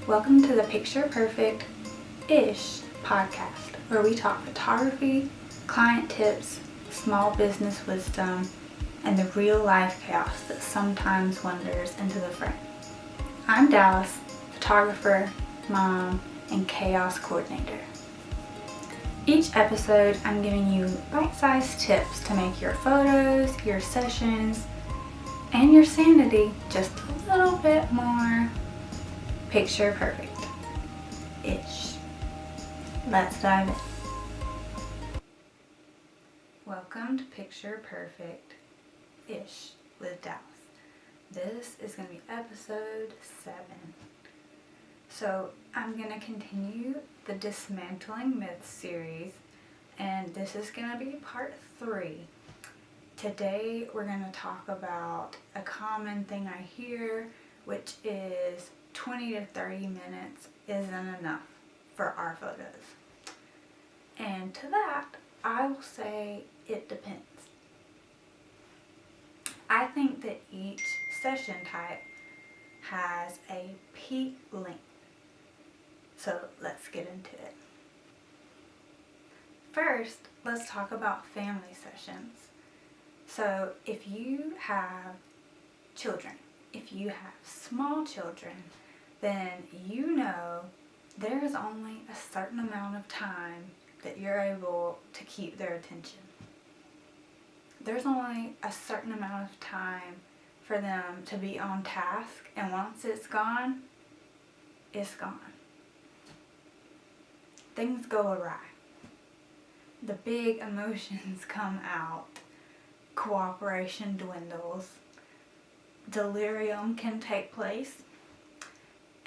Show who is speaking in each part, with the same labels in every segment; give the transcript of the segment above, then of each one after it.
Speaker 1: Welcome to the Picture Perfect-ish podcast, where we talk photography, client tips, small business wisdom, and the real life chaos that sometimes wanders into the frame. I'm Dallas, photographer, mom, and chaos coordinator. Each episode, I'm giving you bite-sized tips to make your photos, your sessions, and your sanity just a little bit more picture perfect-ish. Let's dive in. Welcome to Picture Perfect-ish with Dallas. This is going to be episode 7. So I'm going to continue the Dismantling Myths series, and this is going to be part 3. Today we're going to talk about a common thing I hear, which is 20 to 30 minutes isn't enough for our photos. And to that, I will say it depends. I think that each session type has a peak length. So let's get into it. First, let's talk about family sessions. So if you have children, if you have small children, then you know there is only a certain amount of time that you're able to keep their attention. There's only a certain amount of time for them to be on task, and once it's gone, it's gone. Things go awry. The big emotions come out. Cooperation dwindles. Delirium can take place.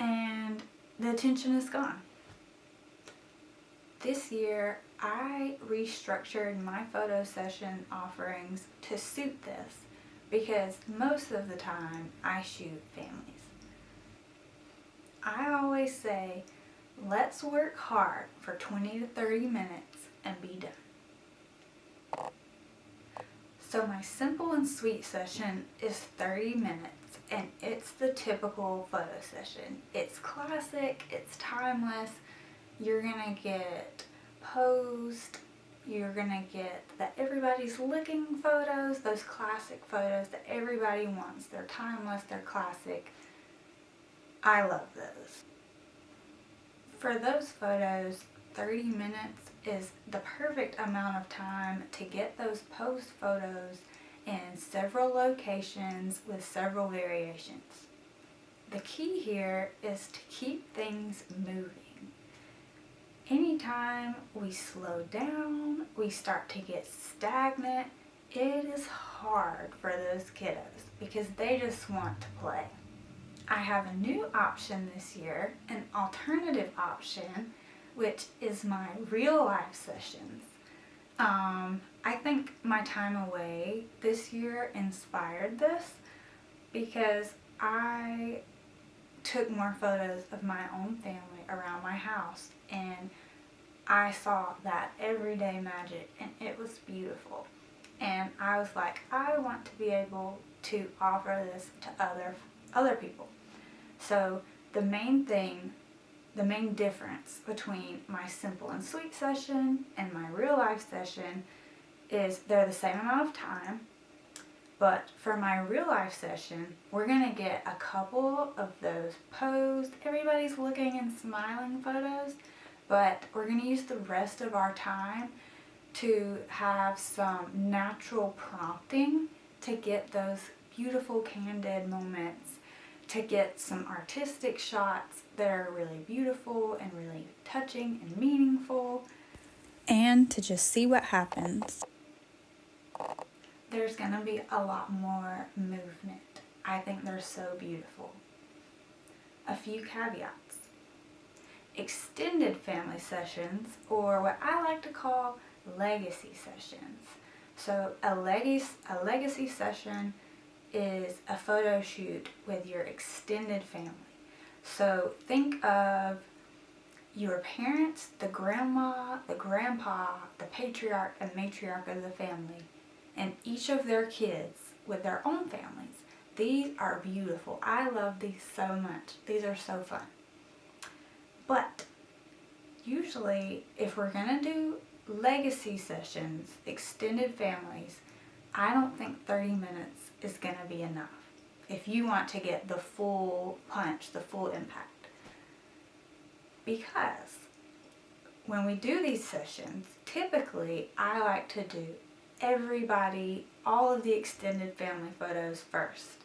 Speaker 1: And the attention is gone. This year, I restructured my photo session offerings to suit this because most of the time I shoot families. I always say, let's work hard for 20 to 30 minutes and be done. So my simple and sweet session is 30 minutes. And it's the typical photo session. It's classic, it's timeless. You're gonna get posed, you're gonna get that everybody's looking photos, those classic photos that everybody wants. They're timeless, they're classic. I love those. For those photos, 30 minutes is the perfect amount of time to get those posed photos in several locations with several variations. The key here is to keep things moving. Anytime we slow down, we start to get stagnant, it is hard for those kiddos because they just want to play. I have a new option this year, an alternative option, which is my real life sessions. I think my time away this year inspired this because I took more photos of my own family around my house, and I saw that everyday magic, and it was beautiful. And I was like, I want to be able to offer this to other people. So the main difference between my simple and sweet session and my real life session is they're the same amount of time, but for my real life session, we're going to get a couple of those posed, everybody's looking and smiling photos, but we're going to use the rest of our time to have some natural prompting to get those beautiful candid moments, to get some artistic shots that are really beautiful and really touching and meaningful, and to just see what happens. There's going to be a lot more movement. I think they're so beautiful. A few caveats. Extended family sessions, or what I like to call legacy sessions. So a legacy session is a photo shoot with your extended family. So think of your parents, the grandma, the grandpa, the patriarch and matriarch of the family, and each of their kids with their own families. These are beautiful. I love these so much. These are so fun. But usually, if we're gonna do legacy sessions, extended families, I don't think 30 minutes is gonna be enough if you want to get the full punch, the full impact. Because when we do these sessions, typically I like to do everybody, all of the extended family photos first.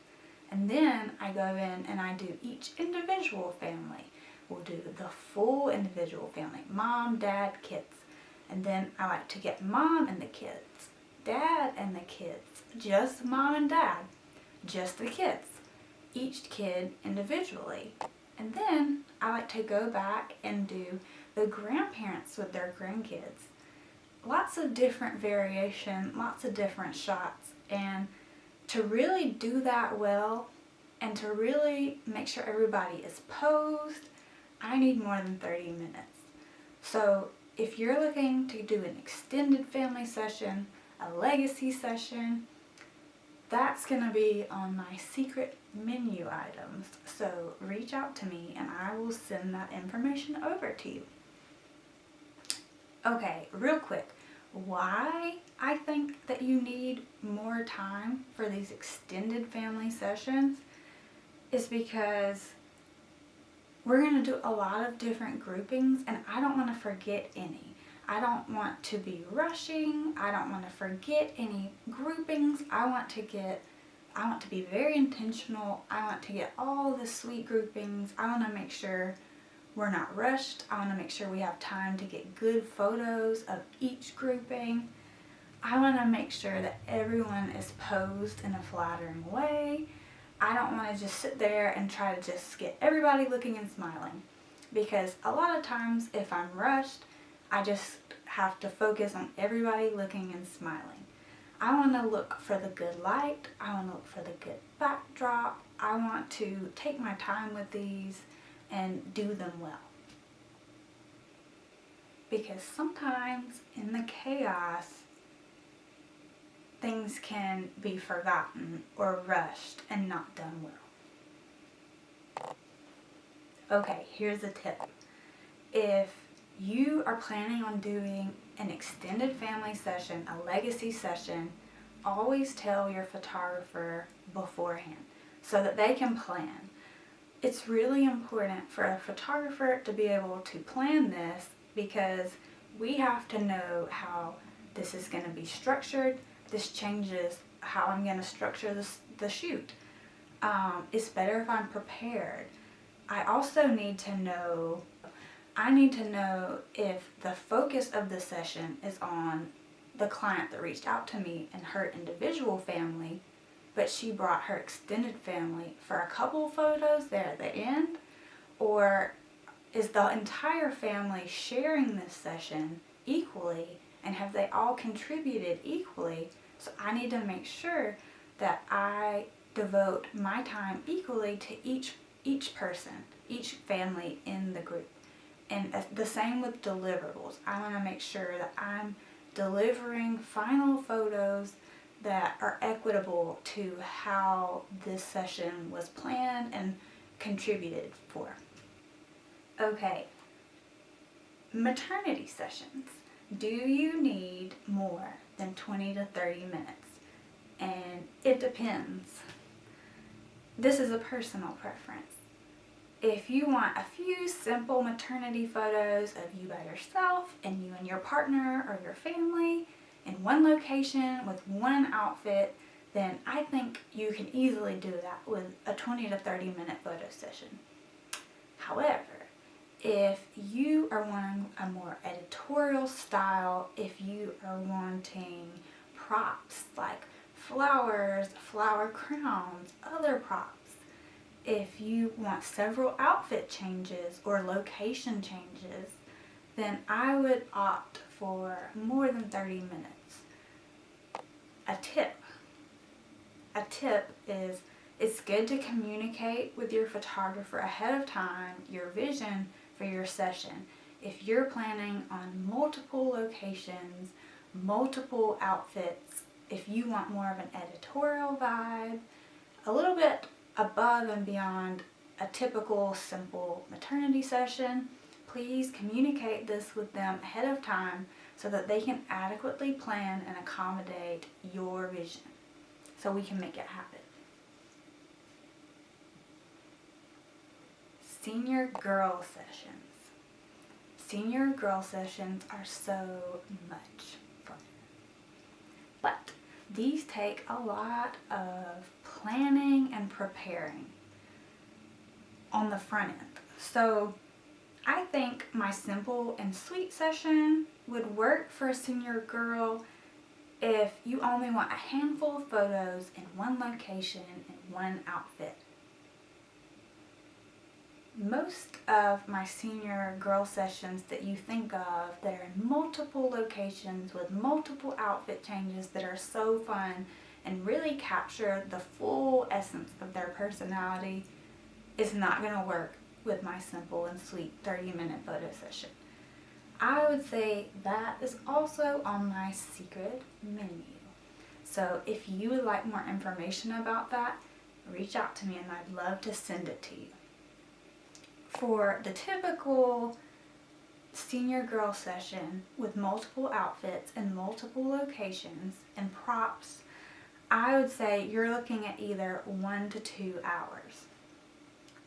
Speaker 1: And then I go in and I do each individual family. We'll do the full individual family, mom, dad, kids. And then I like to get mom and the kids, dad and the kids, just mom and dad, just the kids, each kid individually. And then I like to go back and do the grandparents with their grandkids. Lots of different variation, lots of different shots. And to really do that well and to really make sure everybody is posed, I need more than 30 minutes. So if you're looking to do an extended family session, a legacy session, that's going to be on my secret menu items. So reach out to me and I will send that information over to you. Okay, real quick, why I think that you need more time for these extended family sessions is because we're going to do a lot of different groupings and I don't want to forget any. I don't want to be rushing. I don't want to forget any groupings. I want to be very intentional. I want to get all the sweet groupings. I want to make sure we're not rushed. I want to make sure we have time to get good photos of each grouping. I want to make sure that everyone is posed in a flattering way. I don't want to just sit there and try to just get everybody looking and smiling. Because a lot of times if I'm rushed, I just have to focus on everybody looking and smiling. I want to look for the good light. I want to look for the good backdrop. I want to take my time with these and do them well. Because sometimes in the chaos, things can be forgotten or rushed and not done well. Okay, here's a tip. If you are planning on doing an extended family session, a legacy session, always tell your photographer beforehand so that they can plan. It's really important for a photographer to be able to plan this because we have to know how this is going to be structured. This changes how I'm going to structure the shoot. It's better if I'm prepared. I also need to know if the focus of the session is on the client that reached out to me and her individual family, but she brought her extended family for a couple photos there at the end, or is the entire family sharing this session equally and have they all contributed equally? So I need to make sure that I devote my time equally to each person, each family in the group. And the same with deliverables. I want to make sure that I'm delivering final photos that are equitable to how this session was planned and contributed for. Okay, maternity sessions. Do you need more than 20 to 30 minutes? And it depends. This is a personal preference. If you want a few simple maternity photos of you by yourself and you and your partner or your family in one location with one outfit, then I think you can easily do that with a 20 to 30 minute photo session. However, if you are wanting a more editorial style, if you are wanting props like flowers, flower crowns, other props, if you want several outfit changes or location changes, then I would opt for more than 30 minutes. A tip is it's good to communicate with your photographer ahead of time your vision for your session. If you're planning on multiple locations, multiple outfits, if you want more of an editorial vibe, a little bit above and beyond a typical simple maternity session, please communicate this with them ahead of time so that they can adequately plan and accommodate your vision so we can make it happen. Senior girl sessions. Senior girl sessions are so much fun. But these take a lot of planning and preparing on the front end. So I think my simple and sweet session would work for a senior girl if you only want a handful of photos in one location in one outfit. Most of my senior girl sessions that you think of that are in multiple locations with multiple outfit changes that are so fun and really capture the full essence of their personality is not going to work with my simple and sweet 30-minute photo session. I would say that is also on my secret menu. So if you would like more information about that, reach out to me and I'd love to send it to you. For the typical senior girl session with multiple outfits and multiple locations and props, I would say you're looking at either 1 to 2 hours.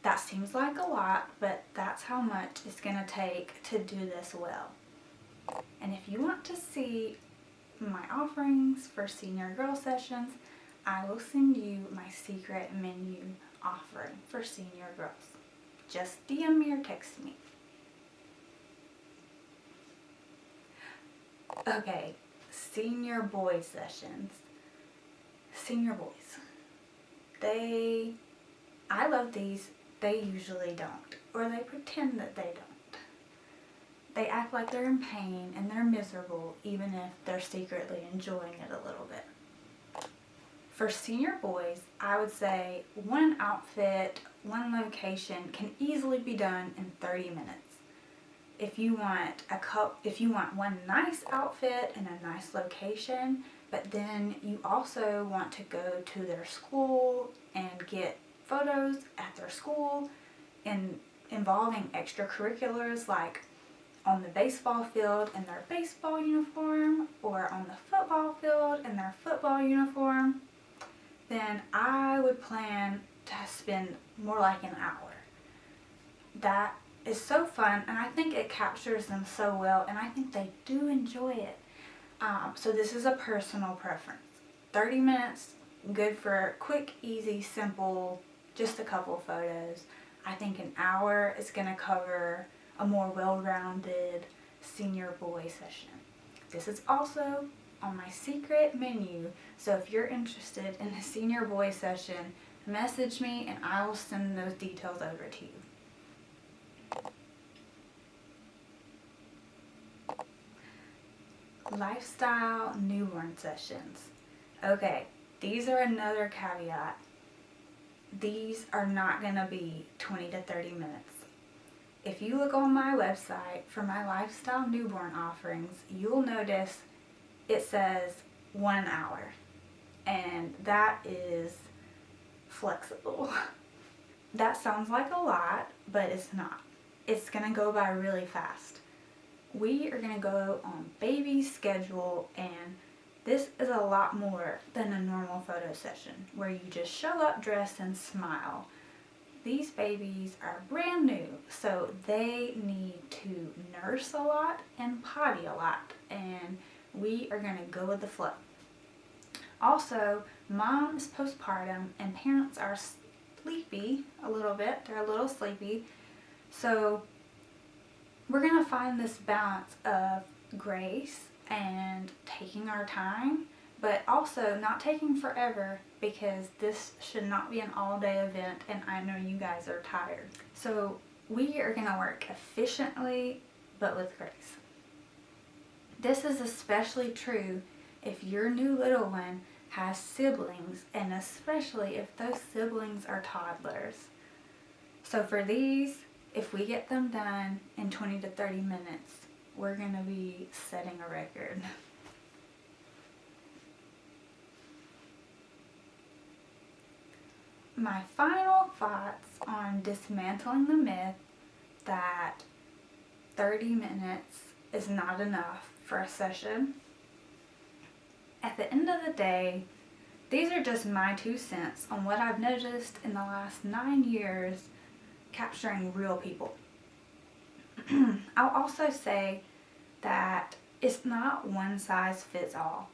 Speaker 1: That seems like a lot, but that's how much it's going to take to do this well. And if you want to see my offerings for senior girl sessions, I will send you my secret menu offering for senior girls. Just DM me or text me. Okay, senior boy sessions. Senior boys. I love these. They usually don't, or they pretend that they don't. They act like they're in pain and they're miserable even if they're secretly enjoying it a little bit. For senior boys, I would say one outfit, one location can easily be done in 30 minutes. If you want one nice outfit and a nice location, but then you also want to go to their school and get photos at their school and involving extracurriculars like on the baseball field in their baseball uniform or on the football field in their football uniform, then I would plan to spend more like an hour. That is so fun, and I think it captures them so well, and I think they do enjoy it. So this is a personal preference. 30 minutes, good for quick, easy, simple, just a couple photos. I think an hour is going to cover a more well-rounded senior boy session. This is also on my secret menu, so if you're interested in a senior boy session, message me and I will send those details over to you. Lifestyle newborn sessions. Okay, these are another caveat. These are not going to be 20 to 30 minutes. If you look on my website for my lifestyle newborn offerings, you'll notice it says 1 hour, and that is flexible. That sounds like a lot, but it's not. It's going to go by really fast. We are going to go on baby's schedule, and this is a lot more than a normal photo session where you just show up, dress, and smile. These babies are brand new, so they need to nurse a lot and potty a lot, and we are going to go with the flow. Also, mom is postpartum and parents are sleepy a little bit. They're a little sleepy. So we're going to find this balance of grace and taking our time, but also not taking forever, because this should not be an all-day event and I know you guys are tired. So we are going to work efficiently but with grace. This is especially true if your new little one has siblings, and especially if those siblings are toddlers. So for these, if we get them done in 20 to 30 minutes, we're going to be setting a record. My final thoughts on dismantling the myth that 30 minutes is not enough for a session. At the end of the day, these are just my 2 cents on what I've noticed in the last 9 years capturing real people. I'll also say that it's not one size fits all.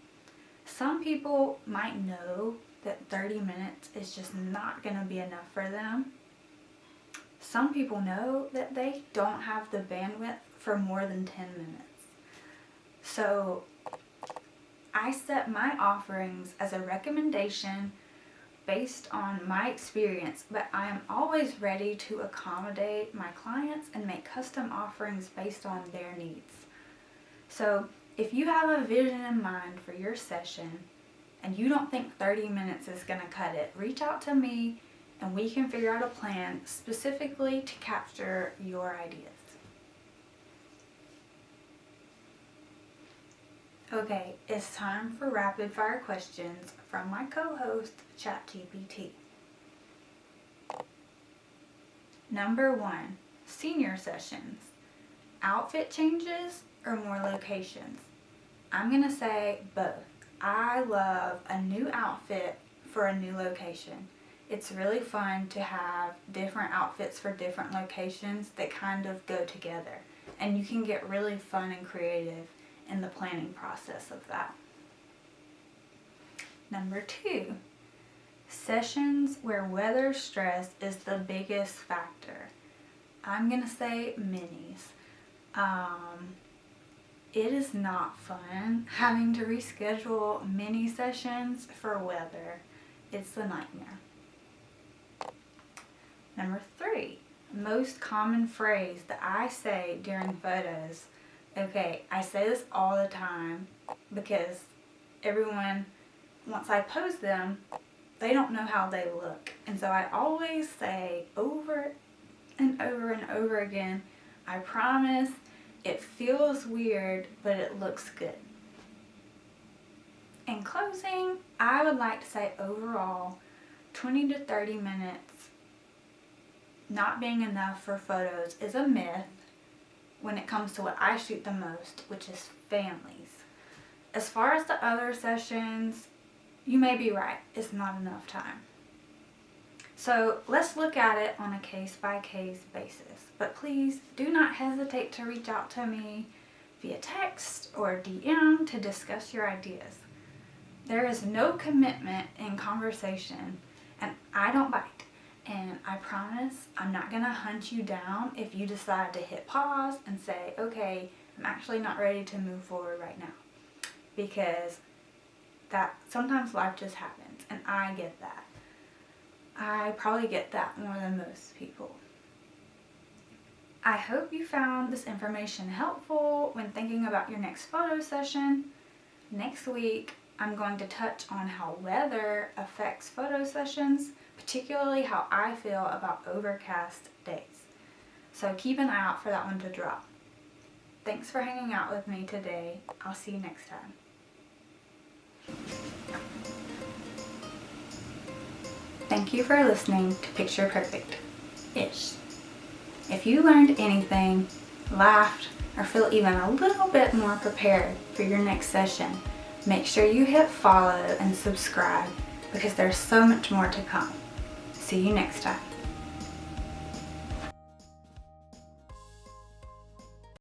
Speaker 1: Some people might know that 30 minutes is just not going to be enough for them. Some people know that they don't have the bandwidth for more than 10 minutes. So I set my offerings as a recommendation based on my experience, but I am always ready to accommodate my clients and make custom offerings based on their needs. So if you have a vision in mind for your session and you don't think 30 minutes is going to cut it, reach out to me and we can figure out a plan specifically to capture your ideas. Okay, it's time for rapid fire questions from my co-host, ChatGPT. Number 1, senior sessions. Outfit changes or more locations? I'm going to say both. I love a new outfit for a new location. It's really fun to have different outfits for different locations that kind of go together. And you can get really fun and creative in the planning process of that. Number 2, sessions where weather stress is the biggest factor. I'm going to say minis. It is not fun having to reschedule mini sessions for weather. It's a nightmare. Number 3, most common phrase that I say during photos. Okay, I say this all the time because everyone, once I post them, they don't know how they look. And so I always say over and over and over again, I promise it feels weird, but it looks good. In closing, I would like to say overall, 20 to 30 minutes not being enough for photos is a myth when it comes to what I shoot the most, which is families. As far as the other sessions, you may be right, it's not enough time. So let's look at it on a case-by-case basis. But please do not hesitate to reach out to me via text or DM to discuss your ideas. There is no commitment in conversation, and I don't bite. And I promise I'm not going to hunt you down if you decide to hit pause and say, okay, I'm actually not ready to move forward right now. Because that sometimes life just happens, and I get that. I probably get that more than most people. I hope you found this information helpful when thinking about your next photo session. Next week, I'm going to touch on how weather affects photo sessions, particularly how I feel about overcast days. So keep an eye out for that one to drop. Thanks for hanging out with me today. I'll see you next time. Thank you for listening to Picture Perfect-ish. If you learned anything, laughed, or feel even a little bit more prepared for your next session, make sure you hit follow and subscribe because there's so much more to come. See you next time.